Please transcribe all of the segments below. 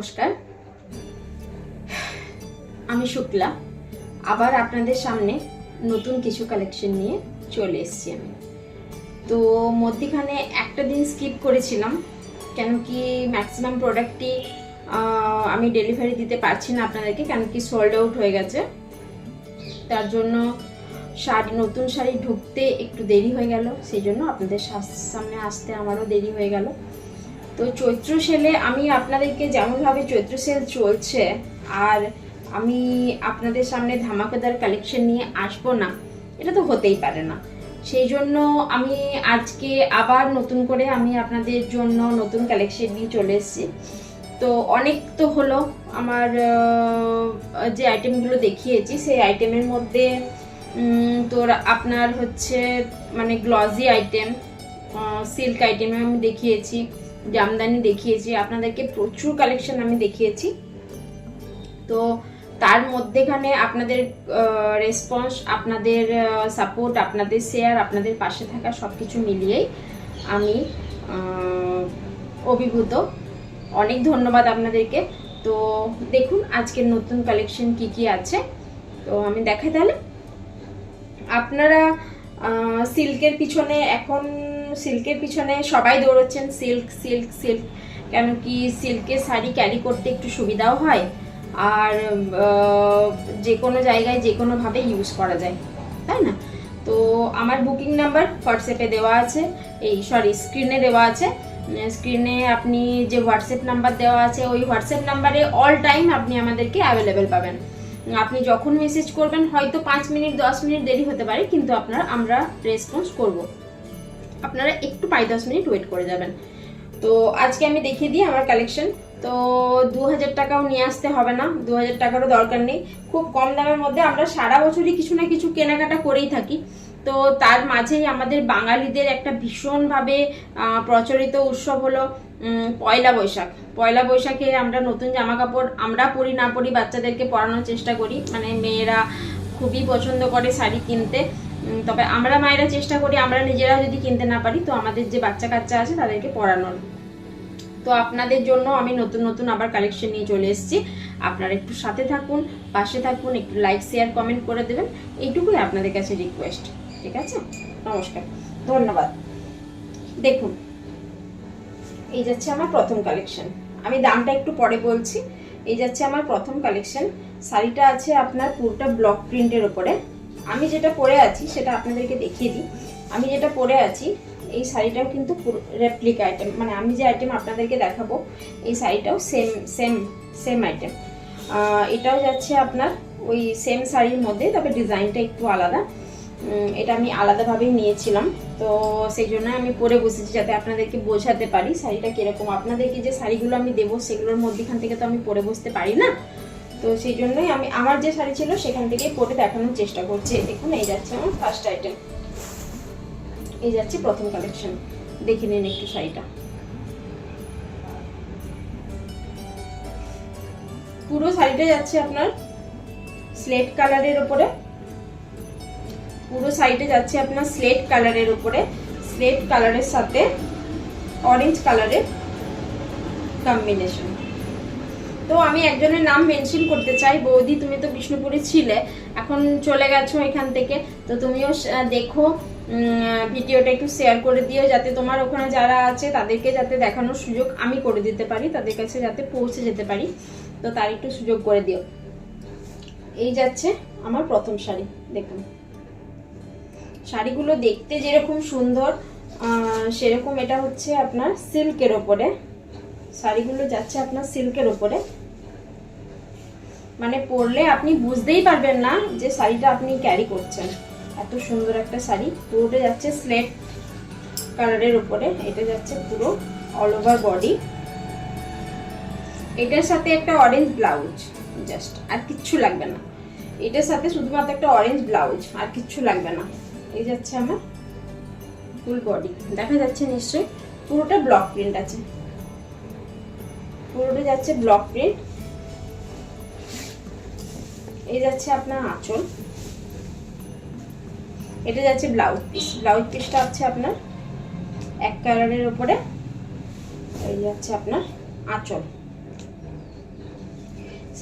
নমস্কার, আমি শুক্লা। আবার আপনাদের সামনে নতুন কিছু কালেকশন নিয়ে চলে এসেছি আমি। তো মধ্যখানে একটা দিন স্কিপ করেছিলাম, কেন কি ম্যাক্সিমাম প্রোডাক্টই আমি ডেলিভারি দিতে পারছি না আপনাদেরকে, কেন কি সোল্ড আউট হয়ে গেছে। তার জন্য নতুন শাড়ি ঢুকতে একটু দেরি হয়ে গেল, সেই জন্য আপনাদের সামনে আসতে আমারও দেরি হয়ে গেল। তো চৈত্র সেলে আমি আপনাদেরকে যেমনভাবে চৈত্র সেল চলছে, আর আমি আপনাদের সামনে ধামাকাদার কালেকশন নিয়ে আসবো না, এটা তো হতেই পারে না। সেই জন্য আমি আজকে আবার নতুন করে আমি আপনাদের জন্য নতুন কালেকশন নিয়ে চলে এসেছি। তো অনেক তো হলো আমার যে আইটেমগুলো দেখিয়েছি, সেই আইটেমের মধ্যে তোর আপনার হচ্ছে মানে গ্লজি আইটেম, সিল্ক আইটেমে আমি দেখিয়েছি, জামদানি দেখিয়েছি, আপনাদেরকে প্রচুর কালেকশন আমি দেখিয়েছি। তো তার মধ্যেখানে আপনাদের রেসপন্স, আপনাদের সাপোর্ট, আপনাদের শেয়ার, আপনাদের পাশে থাকা সব কিছু মিলিয়েই আমি অভিভূত। অনেক ধন্যবাদ আপনাদেরকে। তো দেখুন আজকের নতুন কালেকশন কি কি আছে, তো আমি দেখাই তাহলে। আপনারা সিল্কের পিছনে, এখন সিল্কের পিছনে সবাই দৌড়চ্ছেন, সিল্ক সিল্ক সিল্ক, কেন কি সিল্কের শাড়ি ক্যারি করতে একটু সুবিধাও হয়, আর যে কোনো জায়গায় যে কোনোভাবে ইউজ করা যায়, তাই না? তো আমার বুকিং নাম্বার হোয়াটসঅ্যাপে দেওয়া আছে, স্ক্রিনে দেওয়া আছে। স্ক্রিনে আপনি যে হোয়াটসঅ্যাপ নাম্বার দেওয়া আছে, ওই হোয়াটসঅ্যাপ নাম্বারে অল টাইম আপনি আমাদেরকে অ্যাভেলেবেল পাবেন। আপনি যখন মেসেজ করবেন, হয়তো 5 মিনিট 10 মিনিট দেরি হতে পারে, কিন্তু আমরা রেসপন্স করব। আপনারা একটু 5-10 মিনিট ওয়েট করে যাবেন। তো আজকে আমি দেখিয়ে দিই আমার কালেকশন। তো 2000 টাকাও নিয়ে আসতে হবে না, 2000 টাকারও দরকার নেই। খুব কম দামের মধ্যে আমরা সারা বছরই কিছু না কিছু কেনাকাটা করেই থাকি। তো তার মাঝেই আমাদের বাঙালিদের একটা ভীষণভাবে প্রচলিত উৎসব হলো পয়লা বৈশাখ। পয়লা বৈশাখে আমরা নতুন জামা কাপড়, আমরা পরি না পরি, বাচ্চাদেরকে পরানোর চেষ্টা করি। মানে মেয়েরা খুবই পছন্দ করে শাড়ি কিনতে, তবে আমরা মায়েরা চেষ্টা করি আমরা নিজেরা যদি কিনতে না পারি, তো আমাদের যে বাচ্চা কাচ্চা আছে তাদেরকে পরানোর। তো আপনাদের জন্য আমি নতুন নতুন আবার কালেকশন নিয়ে চলে এসেছি। আপনারা একটু সাথে থাকুন, পাশে থাকুন, একটু লাইক শেয়ার কমেন্ট করে দেবেন, এইটুকুই আপনাদের কাছে রিকোয়েস্ট। ঠিক আছে, নমস্কার, ধন্যবাদ। দেখুন, এই যাচ্ছে আমার প্রথম কালেকশন, আমি দামটা একটু পরে বলছি। এই যাচ্ছে আমার প্রথম কালেকশন। শাড়িটা আছে আপনার পুরোটা ব্লক প্রিন্টের ওপরে। আমি যেটা পরে আছি সেটা আপনাদেরকে দেখিয়ে দিই। আমি যেটা পরে আছি এই শাড়িটাও কিন্তু রেপ্লিকা আইটেম, মানে আমি যে আইটেম আপনাদেরকে দেখাবো এই শাড়িটাও সেম সেম সেম আইটেম। এটাও যাচ্ছে আপনার ওই সেম শাড়ির মধ্যে, তবে ডিজাইনটা একটু আলাদা। এটা আমি আলাদাভাবেই নিয়েছিলাম, তো সেই জন্য আমি পরে বসেছি যাতে আপনাদেরকে বোঝাতে পারি শাড়িটা কীরকম। আপনাদেরকে যে শাড়িগুলো আমি দেবো সেগুলোর মধ্যেখান থেকে তো আমি পরে বসতে পারি না, তো সেই জন্যই আমি আমার যে শাড়ি ছিল সেখান থেকেই পরে দেখানোর চেষ্টা করছি। দেখুন, এই যাচ্ছে আমার ফার্স্ট আইটেম, এই যাচ্ছে প্রথম কালেকশন। দেখে নিন একটু শাড়িটা। পুরো শাড়িটা যাচ্ছে আপনার স্লেট কালারের উপরে, পুরো শাড়িটা যাচ্ছে আপনার স্লেট কালারের উপরে, স্লেট কালারের সাথে অরেঞ্জ কালারের কম্বিনেশন। তো আমি একজনের নাম মেনশন করতে চাই। বৌদি, তুমি তো বিষ্ণুপুরে ছিলে, এখন চলে গেছো এখান থেকে, তো তুমিও দেখো, ভিডিওটা একটু শেয়ার করে দিও, যাতে তোমার ওখানে যারা আছে তাদেরকে যাতে দেখানোর সুযোগ আমি করে দিতে পারি, তাদের কাছে যাতে পৌঁছে যেতে পারি, তো তার একটু সুযোগ করে দিও। এই যাচ্ছে আমার প্রথম শাড়ি। দেখুন, শাড়িগুলো দেখতে যেরকম সুন্দর সেরকম এটা হচ্ছে আপনার সিল্কের ওপরে। শাড়িগুলো যাচ্ছে আপনার সিল্কের ওপরে, মানে পরলে আপনি বুঝতেই পারবেন না যে শাড়িটা আপনি ক্যারি করছেন। এত সুন্দর একটা শাড়ি, পুরোটা যাচ্ছে স্লেট কালারের উপরে। এটা যাচ্ছে পুরো অল ওভার বডি, এটার সাথে একটা অরেঞ্জ ব্লাউজ, জাস্ট, আর কিচ্ছু লাগবে না। এটার সাথে শুধুমাত্র একটা অরেঞ্জ ব্লাউজ, আর কিচ্ছু লাগবে না। এই যাচ্ছে আমার ফুল বডি, দেখা যাচ্ছে নিশ্চয়ই, পুরোটা ব্লক প্রিন্ট আছে, পুরোটা যাচ্ছে ব্লক প্রিন্ট। এই যাচ্ছে আপনার আঁচল, এটা যাচ্ছে ব্লাউজ পিস। ব্লাউজ পিসটা হচ্ছে আপনার এক কালারের উপরে। এই যাচ্ছে আপনার আঁচল।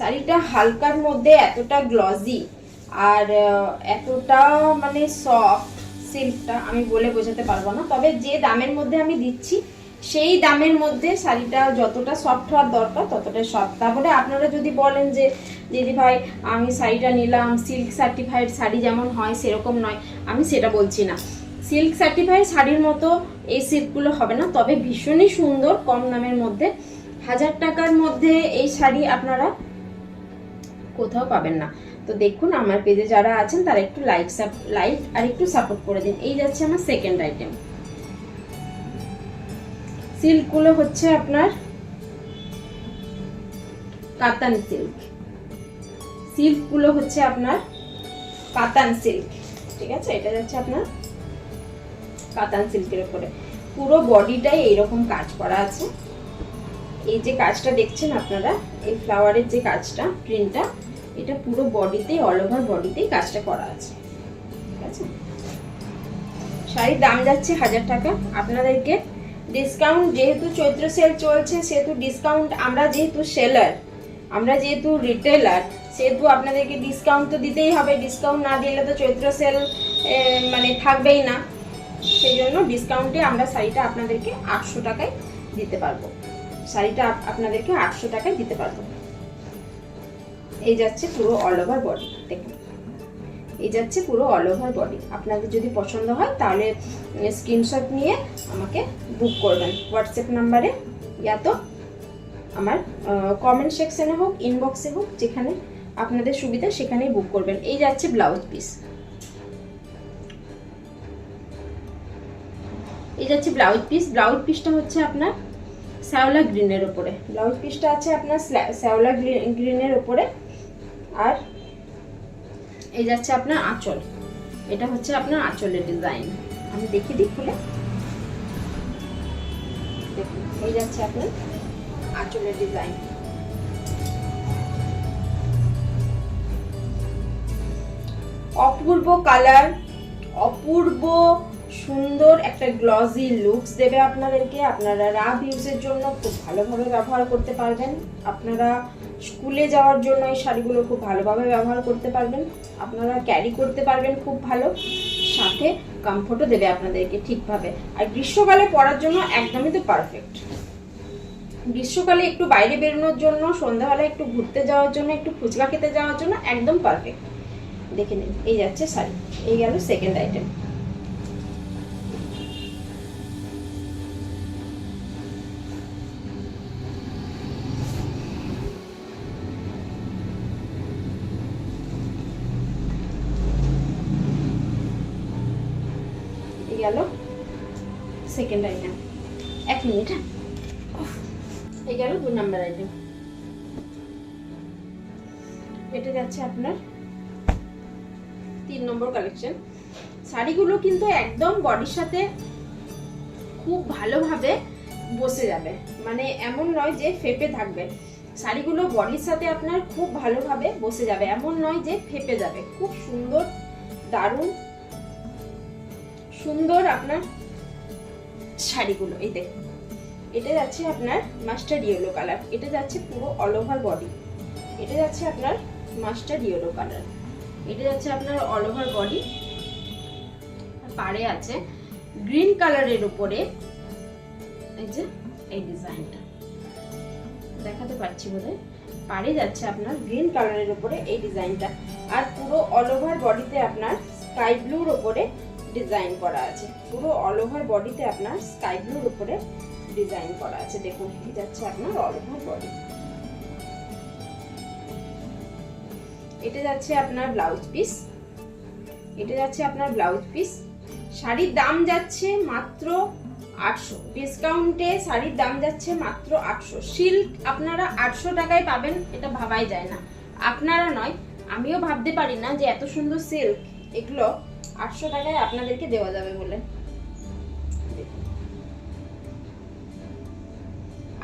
শাড়িটা হালকার মধ্যে এতটা গ্লজি আর এতটা মানে সফট সিল্কটা আমি বলে বোঝাতে পারবো না। তবে যে দামের মধ্যে আমি দিচ্ছি সেই দামের মধ্যে শাড়িটা যতটা সফট হওয়ার দরকার ততটা সফট। তারপরে আপনারা যদি বলেন যে দিদি ভাই আমি শাড়িটা নিলাম সিল্ক সার্টিফাইড শাড়ি যেমন হয় সেরকম নয়, আমি সেটা বলছি না। সিল্ক সার্টিফাইড শাড়ির মতো এই সিল্কগুলো হবে না, তবে ভীষণই সুন্দর কম দামের মধ্যে। 1000 টাকার মধ্যে এই শাড়ি আপনারা কোথাও পাবেন না। তো দেখুন আমার পেজে যারা আছেন তারা একটু লাইক আর একটু সাপোর্ট করে দিন। এই যাচ্ছে আমার সেকেন্ড আইটেম। সিল্কগুলো হচ্ছে আপনার কাতান সিল্ক, সিল্কগুলো হচ্ছে আপনার কাতান সিল্ক, ঠিক আছে। এটা যাচ্ছে আপনার কাতান সিল্কের উপরে, পুরো বডিটাই এইরকম কাজ করা আছে। এই যে কাজটা দেখছেন আপনারা, এই ফ্লাওয়ারের যে কাজটা প্রিন্টটা, এটা পুরো বডিতেই অল ওভার বডিতেই কাজটা করা আছে, ঠিক আছে। শাড়ির দাম যাচ্ছে 1000 টাকা। আপনাদেরকে ডিসকাউন্ট, যেহেতু চৈত্র সেল চলছে সেহেতু ডিসকাউন্ট, আমরা যেহেতু সেলার, আমরা যেহেতু রিটেলার, সেহেতু আপনাদেরকে ডিসকাউন্ট তো দিতেই হবে। ডিসকাউন্ট না দিলে তো চৈত্র সেল মানে থাকবেই না। সেই জন্য ডিসকাউন্টে আমরা শাড়িটা আপনাদেরকে 800 টাকায় দিতে পারবো। শাড়িটা আপনাদেরকে 800 টাকায় দিতে পারবো। এই যাচ্ছে পুরো অল ওভার বডি, দেখুন এই যাচ্ছে পুরো অল ওভার বডি। আপনাদের যদি পছন্দ হয় তাহলে স্ক্রিনশট নিয়ে আমাকে বুক করবেন হোয়াটসঅ্যাপ নাম্বারে, ইয়া তো আমার কমেন্ট সেকশনে হোক, ইনবক্সে হোক, যেখানে আপনাদের সুবিধা সেখানেই বুক করবেন। এই যাচ্ছে ব্লাউজ পিস, এই যাচ্ছে ব্লাউজ পিস। ব্লাউজ পিসটা হচ্ছে আপনার শ্যাওলা গ্রিনের উপরে, ব্লাউজ পিসটা আছে আপনার শ্যাওলা গ্রিনের উপরে। আর এই যাচ্ছে আপনার আঁচল, এটা হচ্ছে আপনার আঁচলের ডিজাইন। আমি দেখিয়ে দিই খুলে, দেখুন এই যাচ্ছে আপনার আঁচলের ডিজাইন। অপূর্ব কালার, অপূর্ব সুন্দর একটা গ্লজি লুকস দেবে আপনাদেরকে। আপনারা রাফ ইউজের জন্য খুব ভালোভাবে ব্যবহার করতে পারবেন। আপনারা স্কুলে যাওয়ার জন্য এই শাড়িগুলো খুব ভালোভাবে ব্যবহার করতে পারবেন। আপনারা ক্যারি করতে পারবেন খুব ভালো, সাথে কমফোর্টও দেবে আপনাদেরকে ঠিকভাবে। আর গ্রীষ্মকালে পরার জন্য একদমই তো পারফেক্ট। গ্রীষ্মকালে একটু বাইরে বেরোনোর জন্য, সন্ধ্যাবেলা একটু ঘুরতে যাওয়ার জন্য, একটু ফুচকা খেতে যাওয়ার জন্য একদম পারফেক্ট। দেখে নিন, এই যাচ্ছে শাড়ি। এই গেল সেকেন্ড আইটেম। গেল সেকেন্ড আইটেম। 1 মিনিট, এই গেল 2 নাম্বার আইটেম। এটা যাচ্ছে আপনার 3 নম্বর কালেকশন। শাড়িগুলো কিন্তু একদম বডির সাথে খুব ভালোভাবে বসে যাবে, মানে এমন নয় যে ফেপে থাকবে। শাড়িগুলো বডির সাথে আপনার খুব ভালোভাবে বসে যাবে, এমন নয় যে ফেপে যাবে। খুব সুন্দর, দারুণ সুন্দর আপনার শাড়িগুলো। এই দেখুন, এটা যাচ্ছে আপনার মাস্টার্ড ইয়েলো কালার, এটা যাচ্ছে পুরো অল ওভার বডি। এটা যাচ্ছে আপনার মাস্টার্ড ইয়েলো কালার, এটা যাচ্ছে আপনার অল ওভার বডি। পাড়ে আছে গ্রিন কালারের উপরে, এই যে এই ডিজাইনটা দেখাতে পাচ্ছি বোধহয়। পাড়ে যাচ্ছে আপনার গ্রিন কালারের উপরে এই ডিজাইনটা। আর পুরো অল ওভার বডিতে আপনার স্কাই ব্লুর উপরে ডিজাইন করা আছে। পুরো অল ওভার বডিতে আপনার স্কাই ব্লুর উপরে ডিজাইন করা আছে। দেখুন এই যাচ্ছে আপনার অল ওভার বডি। এটা যাচ্ছে আপনার ব্লাউজ পিস, এটা যাচ্ছে আপনার ব্লাউজ পিস। শাড়ির দাম যাচ্ছে মাত্র 800, ডিসকাউন্টে শাড়ির দাম যাচ্ছে মাত্র 800। সিল্ক আপনারা 800 টাকায় পাবেন, এটা ভাবাই যায় না। আপনারা নয়, আমিও ভাবতে পারি না যে এত সুন্দর সিল্ক এগুলো 800 টাকায় আপনাদেরকে দেওয়া যাবে বলে।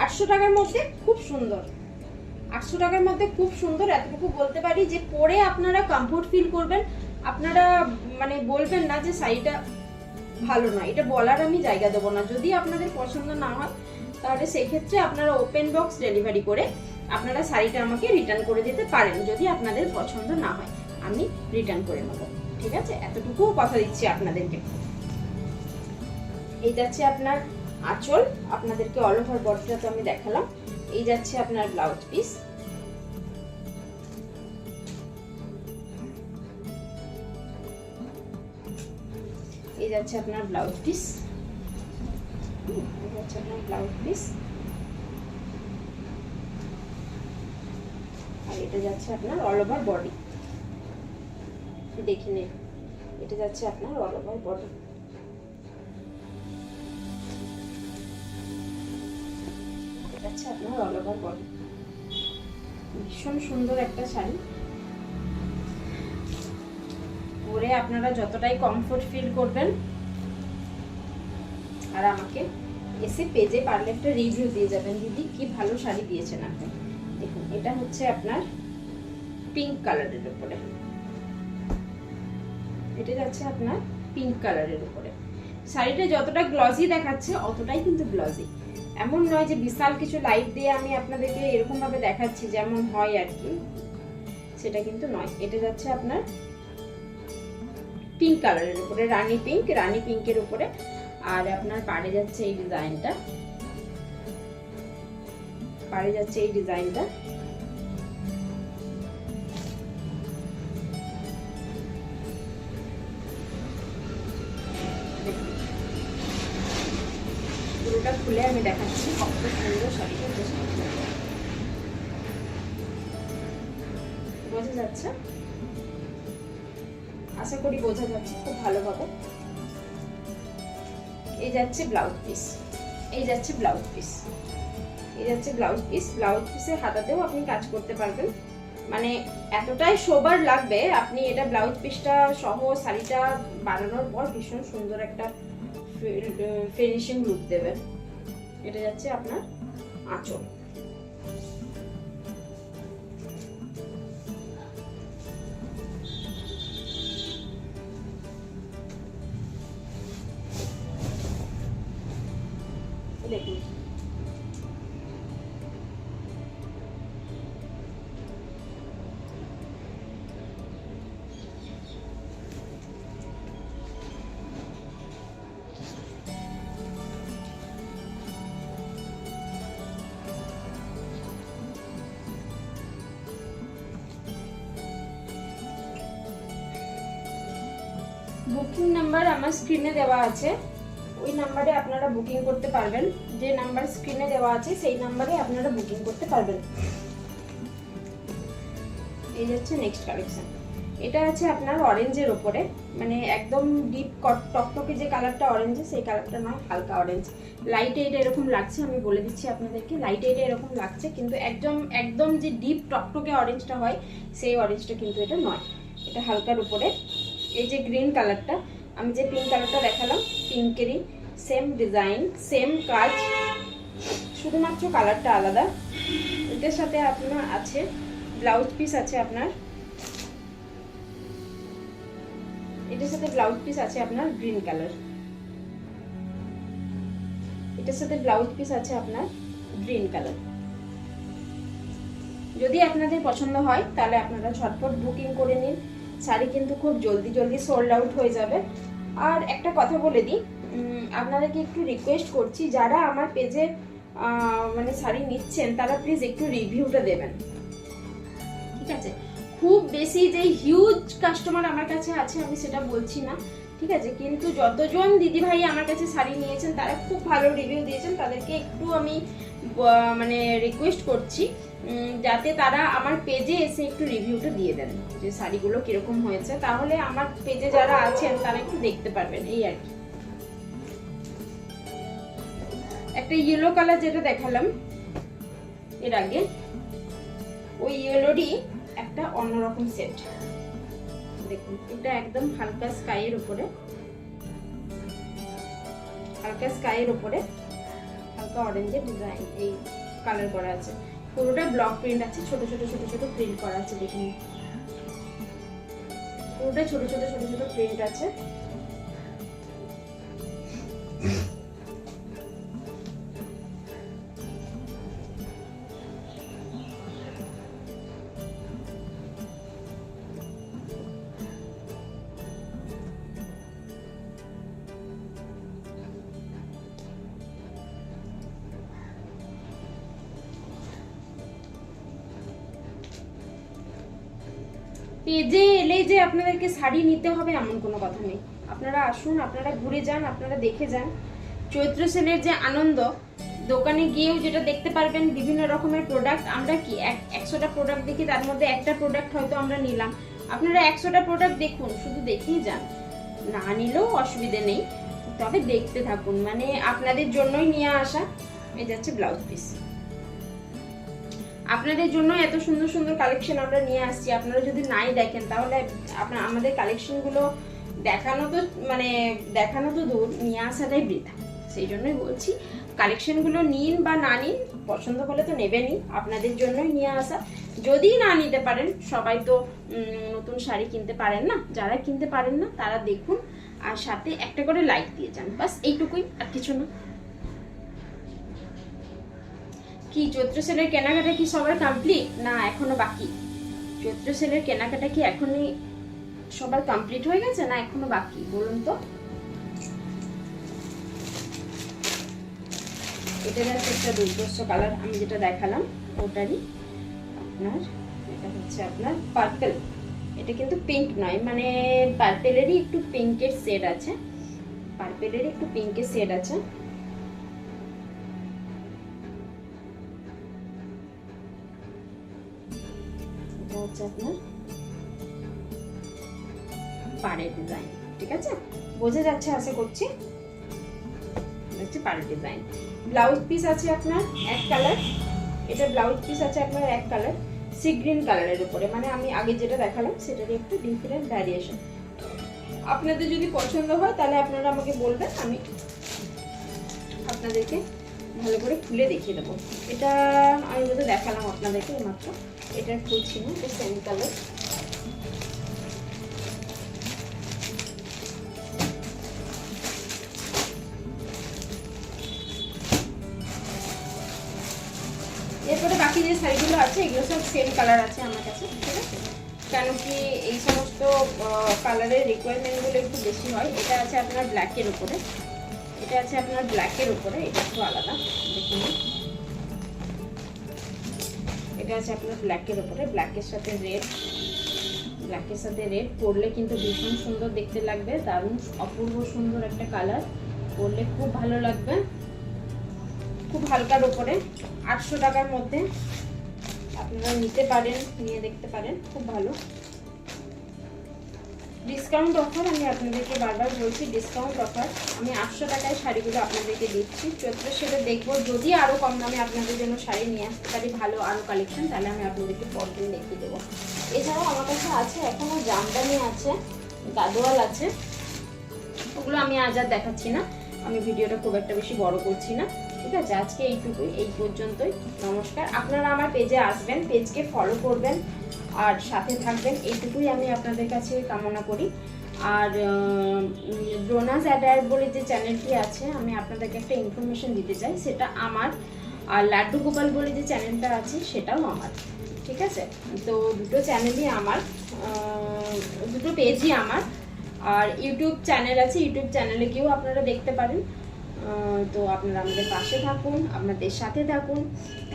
800 টাকার মধ্যে খুব সুন্দর, 800 টাকার মধ্যে খুব সুন্দর। এতটুকু বলতে পারি যে পরে আপনারা কমফোর্ট ফিল করবেন। আপনারা মানে বলবেন না যে শাড়িটা ভালো না, এটা বলার আমি জায়গা দেবো না। যদি আপনাদের পছন্দ না হয় তাহলে সেই ক্ষেত্রে আপনারা ওপেন বক্স ডেলিভারি করে আপনারা শাড়িটা আমাকে রিটার্ন করে দিতে পারেন, যদি আপনাদের পছন্দ না হয় আমি রিটার্ন করে নেব। ঠিক আছে, এতটুকু কথা দিচ্ছি আপনাদেরকে। এই যাচ্ছে আপনার আঁচল, আপনাদেরকে অল ওভার বডিটা তো আমি দেখালাম। এই যাচ্ছে আপনার ব্লাউজ পিস, এই যাচ্ছে আপনার ব্লাউজ পিস, এই যাচ্ছে আপনার ব্লাউজ পিস, আর এটা যাচ্ছে আপনার অল ওভার বডি। দেখে নিন, এটা যাচ্ছে আপনার অল ওভার বডি। যাচ্ছে আপনার অল ওভার বডি। ভীষণ সুন্দর একটা শাড়ি, পরে আপনারা যতটাই কমফোর্ট ফিল করবেন। আর আমাকে এসে পেজে পারলে একটা রিভিউ দিয়ে যাবেন, দিদি কি ভালো শাড়ি দিয়েছেন আপনি। দেখুন, এটা হচ্ছে আপনার পিঙ্ক কালারের উপরে, এটা যাচ্ছে আপনার পিঙ্ক কালারের উপরে। শাড়িটা যতটা গ্লসি দেখাচ্ছে অতটাই কিন্তু গ্লসি, এমন নয় যে বিশাল কিছু লাইট দিয়ে আমি আপনাদেরকে এরকম ভাবে দেখাচ্ছি যেমন হয় আর কি, সেটা কিন্তু নয়। এটা যাচ্ছে আপনার পিঙ্ক কালারের উপরে, রানী পিঙ্কের উপরে। আর আপনার পাড়ে যাচ্ছে এই ডিজাইনটা, পাড়ে যাচ্ছে এই ডিজাইনটা। পুরোটা খুলে আমি দেখাচ্ছি কত সুন্দর শাড়িটা, বোঝা যাচ্ছে? আশা করি বোঝা যাচ্ছে খুব ভালোভাবে। এই যাচ্ছে ব্লাউজ পিস, এই যাচ্ছে ব্লাউজ পিস, এই যাচ্ছে ব্লাউজ পিস। ব্লাউজ পিসের হাতাতেও আপনি কাজ করতে পারবেন, মানে এতটাই সোবার লাগবে। আপনি এটা ব্লাউজ পিসটা সহ শাড়িটা বানানোর পর ভীষণ সুন্দর একটা ফিনিশিং লুক দেবে। এটা যাচ্ছে আপনার আঁচল, দেখুন বুকিং নাম্বার আমার স্ক্রিনে দেওয়া আছে, ওই নাম্বারে আপনারা বুকিং করতে পারবেন। যে নাম্বার স্ক্রিনে দেওয়া আছে সেই নাম্বারে আপনারা বুকিং করতে পারবেন। এই যাচ্ছে নেক্সট কালেকশন, এটা আছে আপনার অরেঞ্জের উপরে, মানে একদম ডিপ টকটকে যে কালারটা অরেঞ্জ, সেই কালারটা নয়, হালকা অরেঞ্জ। লাইটে এটা এরকম লাগছে, আমি বলে দিচ্ছি আপনাদেরকে, লাইটে এটা এরকম লাগছে, কিন্তু একদম যে ডিপ টকটকে অরেঞ্জটা হয় সেই অরেঞ্জটা কিন্তু এটা নয়, এটা হালকার উপরে। এই যে গ্রিন কালারটা, আমি যে পিঙ্ক কালারটা দেখালাম, পিঙ্কেরই সেম ডিজাইন, সেম কাজ, শুধুমাত্র কালারটা আলাদা। এটার সাথে আপনার আছে ব্লাউজ পিস আছে আপনার, এটার সাথে ব্লাউজ পিস আছে আপনার গ্রিন কালার, এটার সাথে ব্লাউজ পিস আছে আপনার গ্রিন কালার। যদি আপনাদের পছন্দ হয় তাহলে আপনারা ঝটপট বুকিং করে নিন, শাড়ি কিন্তু খুব জলদি সোল্ড আউট হয়ে যাবে। আর একটা কথা বলে দিই, আপনাদেরকে একটু রিকোয়েস্ট করছি, যারা আমার পেজে মানে শাড়ি নিচ্ছেন তারা প্লিজ একটু রিভিউটা দেবেন, ঠিক আছে? খুব বেশি যে হিউজ কাস্টমার আমার কাছে আছে আমি সেটা বলছি না, ঠিক আছে, কিন্তু যতজন দিদিভাই আমার কাছে শাড়ি নিয়েছেন তারা খুব ভালো রিভিউ দিয়েছেন, তাদেরকে একটু আমি মানে রিকোয়েস্ট করছি যাতে তারা আমার পেজে এসে একটু রিভিউটা দিয়ে দেন যে শাড়িগুলো কিরকম হয়েছে, তাহলে আমার পেজে যারা আছেন তারা একটু দেখতে পারবেন, এই আর কি। একটা ইয়েলো কালার যেটা দেখালাম এর আগে, ওই ইয়েলোরই একটা অন্যরকম সেট, দেখুন এটা একদম হালকা স্কাইয়ের উপরে, হালকা স্কাইয়ের উপরে হালকা অরেঞ্জের ডিজাইন এই কালার করা আছে, পুরোটা ব্লক প্রিন্ট আছে, ছোট ছোট প্রিন্ট করা আছে, দেখুন পুরোটা ছোট ছোট প্রিন্ট আছে। পেজে এলেই যে আপনাদেরকে শাড়ি নিতে হবে এমন কোনো কথা নেই। আপনারা আসুন, আপনারা ঘুরে যান, আপনারা দেখে যান। চৈত্র সেলের যে আনন্দ, দোকানে গিয়েও যেটা দেখতে পারবেন বিভিন্ন রকমের প্রোডাক্ট। আমরা কি 100টা প্রোডাক্ট দেখি, তার মধ্যে একটা প্রোডাক্ট হয়তো আমরা নিলাম। আপনারা 100টা প্রোডাক্ট দেখুন, শুধু দেখেই যান, না নিলেও অসুবিধে নেই, তবে দেখতে থাকুন। মানে আপনাদের জন্যই নিয়ে আসা। এই যাচ্ছে ব্লাউজ পিস, আপনাদের জন্য এত সুন্দর সুন্দর কালেকশন আমরা নিয়ে আসছি। আপনারা যদি নাই দেখেন তাহলে আমাদের কালেকশনগুলো দেখানো তো দূর, নিয়ে আসাটাই বৃথা। সেই জন্যই বলছি, কালেকশনগুলো নিন বা না নিন, পছন্দ হলে তো নেবেনই, আপনাদের জন্যই নিয়ে আসা। যদি না নিতে পারেন, সবাই তো নতুন শাড়ি কিনতে পারেন না, যারা কিনতে পারেন না তারা দেখুন, আর সাথে একটা করে লাইক দিয়ে যান, বাস এইটুকুই, আর কিছু না। কি চৈত্র সেলের কেনাকাটা কি সবার কমপ্লিট? না এখনো বাকি? চৈত্র সেলের কেনাকাটা কি এখনই সবার কমপ্লিট হয়ে গেছে, না এখনো বাকি? বলুন তো। এটা যাচ্ছে একটা দুর্ধর্ষ কালার, আমি যেটা দেখালাম ওটারই। আপনার এটা হচ্ছে আপনার পার্পল, এটা কিন্তু পিঙ্ক নয়, মানে পার্পেলেরই একটু পিঙ্কের শেড আছে, পার্পেলেরই একটু পিঙ্কের শেড আছে। এটা হচ্ছে আপনার পাড়ের ডিজাইন, ঠিক আছে, বোঝা যাচ্ছে আশা করছি। হচ্ছে পাড়ের ডিজাইন। ব্লাউজ পিস আছে আপনার এক কালার, এটা ব্লাউজ পিস আছে আপনার এক কালার, সি গ্রিন কালারের উপরে, মানে আমি আগে যেটা দেখালাম সেটারই একটু ডিফারেন্ট ভ্যারিয়েশন। আপনাদের যদি পছন্দ হয় তাহলে আপনারা আমাকে বলবেন, আমি আপনাদেরকে ভালো করে খুলে দেখিয়ে দেবো। এটা আমি বোধ দেখালাম আপনাদেরকে মাত্র, এটা খুলছি না, এটা সেম কালার। এরপরে বাকি যে শাড়িগুলো আছে এগুলো সব সেম কালার আছে আমার কাছে, ঠিক আছে, কেন কি এই সমস্ত কালারের রিকোয়ারমেন্টগুলো একটু বেশি হয়। এটা আছে আপনার ব্ল্যাকের উপরে, এটা আছে আপনার ব্ল্যাকের উপরে, এটা একটু আলাদা দেখুন। এটা আছে আপনার ব্ল্যাকের উপরে, ব্ল্যাকের সাথে রেড, ব্ল্যাকের সাথে রেড পরলে কিন্তু ভীষণ সুন্দর দেখতে লাগবে, দারুণ অপূর্ব সুন্দর একটা কালার, পরলে খুব ভালো লাগবে। খুব হালকার উপরে, 800 টাকার মধ্যে আপনারা নিতে পারেন, নিয়ে দেখতে পারেন, খুব ভালো ডিসকাউন্ট অফার। আমি আপনাদেরকে বারবার বলছি ডিসকাউন্ট অফার, আমি 800 টাকায় শাড়িগুলো আপনাদেরকে দিচ্ছি। চৈত্র সেলে দেখবো যদি আরও কম দামে আপনাদের জন্য শাড়ি নিয়ে আসতে পারি, ভালো আরও কালেকশন, তাহলে আমি আপনাদেরকে পরদিন দেখিয়ে দেবো। এছাড়াও আমার কাছে আছে এখনও জামদানি আছে, গাদোয়াল আছে, ওগুলো আমি আজ আর দেখাচ্ছি না, আমি ভিডিওটা খুব একটা বেশি বড় করছি না, ঠিক আছে। আজকে এইটুকুই, এই পর্যন্তই, নমস্কার। আপনারা আমার পেজে আসবেন, পেজকে ফলো করবেন আর সাথে থাকবেন, এইটুকুই আমি আপনাদের কাছে কামনা করি। আর ড্রোনাস অ্যাডায়ার বলে যে চ্যানেলটি আছে, আমি আপনাদেরকে একটা ইনফরমেশন দিতে চাই, সেটা আমার। আর লাড্ডু গোপাল বলে যে চ্যানেলটা আছে সেটাও আমার, ঠিক আছে। তো দুটো চ্যানেলই আমার, দুটো পেজই আমার। আর ইউটিউব চ্যানেল আছে, ইউটিউব চ্যানেলে গিয়েও আপনারা দেখতে পারেন। তো আপনারা আমাদের পাশে থাকুন, আপনাদের সাথে থাকুন,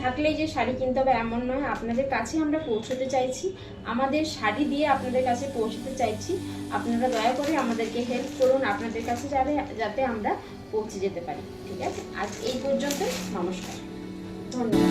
থাকলেই যে শাড়ি কিনতে হবে এমন নয়, আপনাদের কাছে আমরা পৌঁছতে চাইছি, আমাদের শাড়ি দিয়ে আপনাদের কাছে পৌঁছতে চাইছি। আপনারা দয়া করে আমাদেরকে হেল্প করুন, আপনাদের কাছে যাতে আমরা পৌঁছে যেতে পারি, ঠিক আছে। আজ এই পর্যন্ত, নমস্কার, ধন্যবাদ।